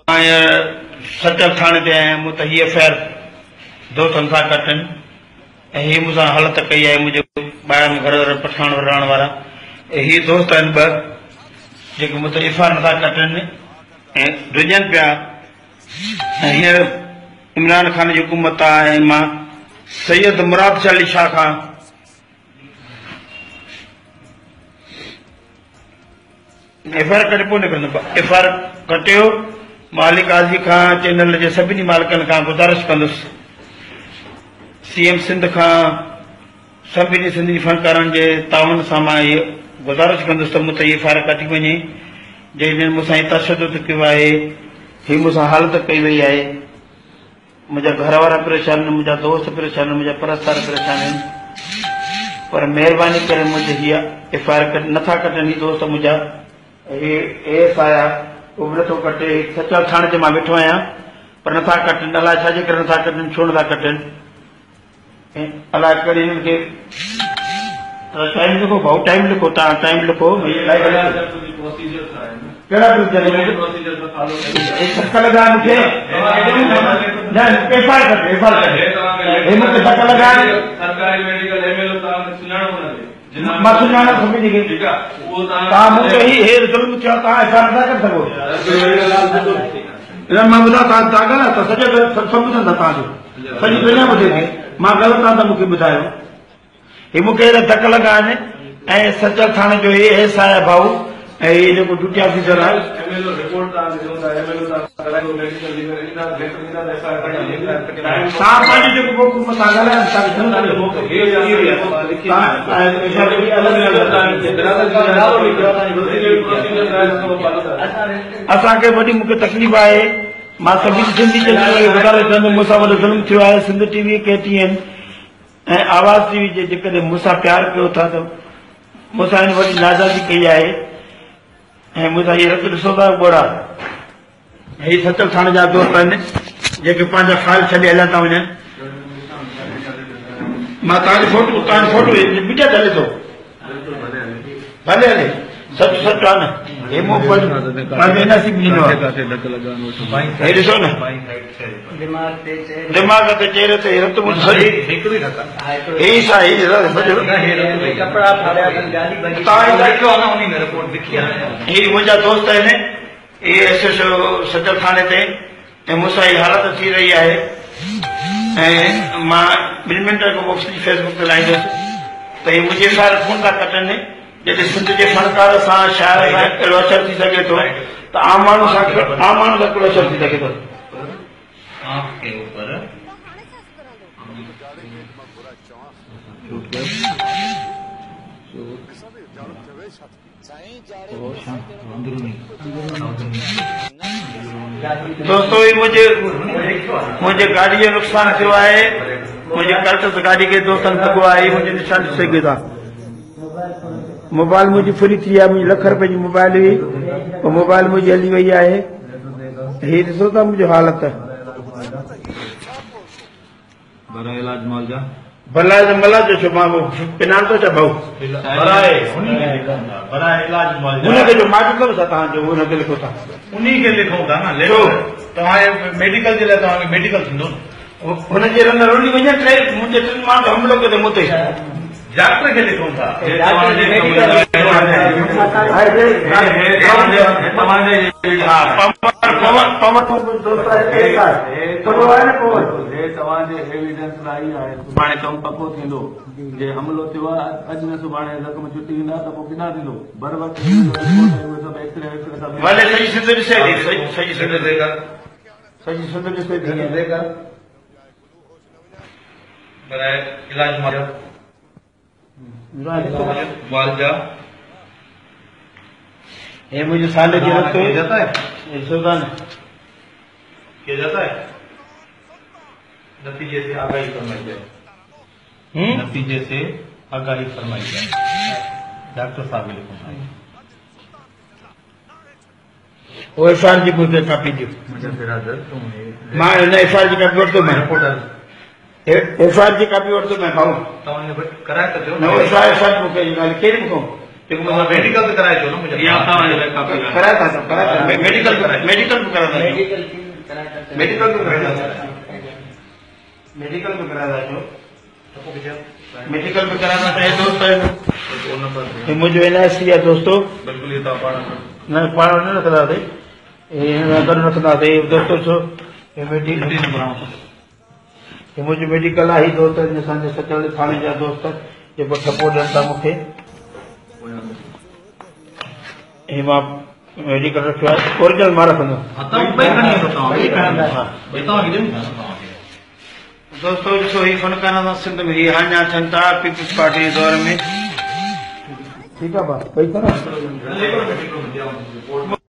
सचल थाने ते आया मूं त हीअ एफआईआर दोस्तनि सां कटनि ऐं हीअ मूंसां हालत कई आहे मुंहिंजो ॿाहिरि घर वारा पठाण रहण वारा ऐं हीअ दोस्त आहिनि ॿ जेके मूं त एफआईआर नथा कटनि ऐं डिॼनि पिया ऐं हींअर इमरान ख़ान जी हुकूमत आहे ऐं मां सैयद मुराद अली शाह खां एफआईआर कटे पोइ निकिरंदुमि एफआईआर कटियो मालिक आज़ी खां चैनल जे सभिनी मालिकनि खां गुज़ारिश कंदुसि सीएम सिंध खां सभिनी सिंधी फनकारनि जे ताउन सां मां इहे गुज़ारिश कंदुसि त मूं त हीअ एफआईआर कटी वञे जंहिं मूंसां ही तशदुद कयो आहे ही मूंसां हालत कई वई आहे मुंहिंजा घर वारा परेशान आहिनि मुंहिंजा दोस्त परेशान आहिनि मुंहिंजा परस्तार परेशान आहिनि पर महिरबानी करे मुंहिंजे हीअ एफआईआर नथा कटनि ही दोस्त मुंहिंजा एस आया उहो बि नथो कटे सचल थाणे ते मां वेठो आहियां पर नथा कटनि अलाए छाजे करे नथा कटनि छो नथा कटनि अलाए करे हिननि खे टाइम लिखो भाऊ टाइम लिखो तव्हां टाइम लिखो कहिड़ा धक लॻा मूंखे एफआईआर कटे हे मूंखे धक लॻा मां सुञाणा सभिनी खे तव्हां मूंखे हे ज़ुल्म थियो तव्हां एफआईआर नथा करे सघो मां ॿुधां तव्हां ॻाल्हायो त सॼो सभु ॿुधंदा तव्हांजो सॼी दुनिया ॿुधे थी मां ग़लति आहियां त मूंखे ॿुधायो हे मूंखे अहिड़ा धक लॻा आहिनि ऐं सचल थाणे जो हे एस आहे भाऊ ऐं हे जेको ड्यूटी ऑफिसर आहे तव्हां पंहिंजी जेको हुकूमत सां असांखे वॾी मूंखे तकलीफ़ आहे मां सभिनी सिंधी चैनल खे गुज़ारिश कंदुमि मूंसां वॾो ज़ुल्म थियो आहे सिंध टीवी KTN ऐं आवाज़ टीवी जे जेकॾहिं मूंसां प्यार कयो था त मूंसां हिन वॾी नाज़ादी कई आहे ऐं मूंसां इहे रत ॾिसो था ॻोड़ा ही सचल थाणे जा दोस्त आहिनि जेके पंहिंजा फाइल छॾे हलिया था वञनि मां तव्हांजो फोटो मीडिया ते हले थो भले हले सच सच आहे न हे मूं पंहिंजो नसीब ॾिनो आहे हे ॾिसो न दिमाग़ ते चेहरे ते रत सॼी हे मुंहिंजा दोस्त आहिनि इहे SHO सचल थाणे ते ऐं मूंसां ही हालत थी रही आहे ऐं मां 2 मिंट खां पोइ फेसबुक ते लाहींदुसि त हे मुंहिंजी एफआईआर कोन था कटनि जॾहिं सिंध जे फनकार सां शाइर सां कहिड़ो असरु थी सघे थो त आम माण्हू सां कहिड़ो असरु थी सघे थो दोस्तो मुंहिंजे गाॾी जो नुक़सानु थियो आहे मुंहिंजी कर्तस गाॾी खे दोस्तनि भॻो आहे मुंहिंजी निशान ॾिसी सघे था मोबाइल मुंहिंजी फ्री थी आहे मुंहिंजी लख रुपए जी मोबाइल हुई पोइ मोबाइल मुंहिंजी हली वई आहे हीअ ॾिसो था मुंहिंजो हालत भला मला जो छो मां पिनान थो छा भाऊ हुनखे जो मां लिखो था तव्हांजो हुनखे लिखो था उन खे लिखूं था न लिखो तव्हांजे मेडिकल जे लाइ तव्हांखे मेडिकल थींदो हुनजे अंदरि हली वञे मुंहिंजे 3 माण्हू हमलो कयो मूं ते डॉक्टर खे लिखूं था कमु पको थींदो जे हमलो थियो आहे अॼु न सुभाणे रक़म छुटी वेंदा त पोइ बिना थींदो बर वक़्तु ये मुझे साले की रख तो जाता है सुल्तान क्या जाता है नतीजे से आगाही फरमाई जाए नतीजे से आगाही फरमाई जाए डॉक्टर साहब लिखो वो एफआईआर जी मुझे कॉपी दी मां एफआईआर जी कॉपी वठो मैं एफआईआर जी कॉपी वठो मैं भाऊ तव्हां कराए था न एफआईआर मुखे ॻाल्हि केरी मूंखां मेडिकल तो कराए छो ना मुझे कराया था मेडिकल मेडिकल भी करा था मेडिकल भी कराया था मेडिकल भी कराया था मेडिकल भी कराना है दोस्तों ये मुझे एनआईसी है दोस्तों बिल्कुल ये तो न पाण न रखदा थे कर रखदा थे दोस्तों छो ये मुझे मेडिकल आई दोस्त असांजे सचल थाने जा दोस्त ये सपोर्ट ॾियनि था मूंखे हे मां मेडिकल रखियो आहे ओरिजिनल मां रखंदुमि दोस्तों ॾिसो ही फनकाना सिंध में ही हाञा थियनि था पीपल्स पार्टी जे दौर में ठीकु आहे भाउ